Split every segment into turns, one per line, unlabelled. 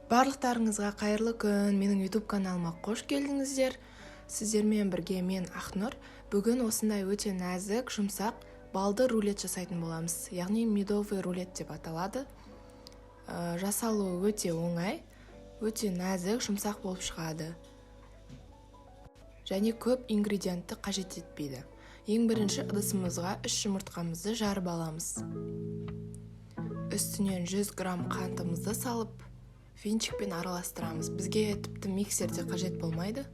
Барлықтарыңызға қайырлы күн, менің YouTube каналыма қош келдіңіздер. Сіздермен бірге мен Ақнұр. Бүгін осындай өте нәзік, жұмсақ, балды рулет жасайтын боламыз. Яғни медовый рулет деп аталады. Жасалуы өте оңай, өте нәзік, жұмсақ болып шығады. Және көп ингредиентті қажет етпейді. Ең бірінші ыдысымызға 3 жұмыртқамызды жарып аламыз. Үстінен 100 грамм қантымызды салып, венчикпен араластырамыз. Бізге тіпті миксерде қажет болмайды.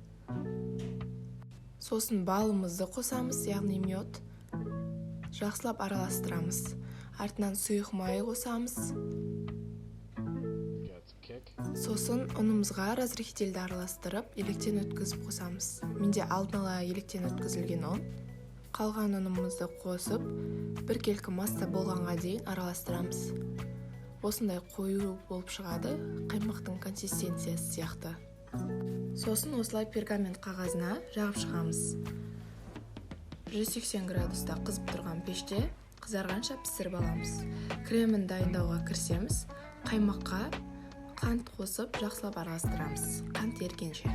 Сосын балымызды қосамыз, яғни мед. Жақсылап араластырамыз. Артынан сұйық май қосамыз. Сосын ұнымызға разрыхительді араластырып, електен өткізіп қосамыз. Менде алдын ала електен өткізілген ұн. Қалған ұнымызды қосып, біркелкі масса болғанға дейін араластырамыз. Осындай қою болып шығады, қаймақтың консистенциясы сияқты. Сосын осылай пергамент қағазына жағып шығамыз. 180 градуста қызып тұрған пеште қызарғанша пісіріп аламыз. Кремін дайындауға кірісеміз. Қаймаққа қант қосып жақсылап араластырамыз, қант ерігенше.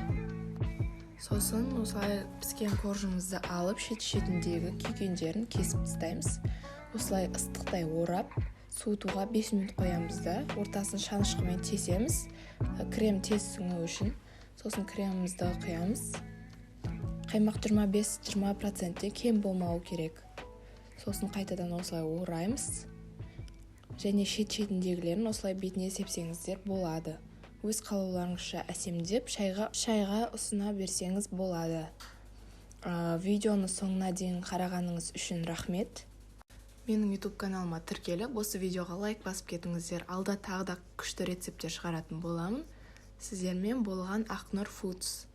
Сосын осылай піскен коржымызды алып, шет-шетіндегі күйгендерін кесіп тастаймыз. Осылай ыстықтай орап, суытуға 5 минут қоямыз да, ортасын шанышқымен тесеміз, крем тез сіңу үшін. Сосын кремімізді құямыз. Қаймақ 25-20% кем болмауы керек. Сосын қайтадан осылай ораймыз. Және шет-шетіндегілерін осылай бетіне сепсеңіздер болады. Өз қалауларыңызша әсемдеп, шайға ұсына берсеңіз болады. Видеоны соңына дейін қарағаныңыз үшін рахмет. Менің YouTube каналыма тіркеліп, осы видеоға лайк басып кетіңіздер. Алда тағы да күшті рецептер шығаратын боламын. Сіздермен болған Ақнұр Foods.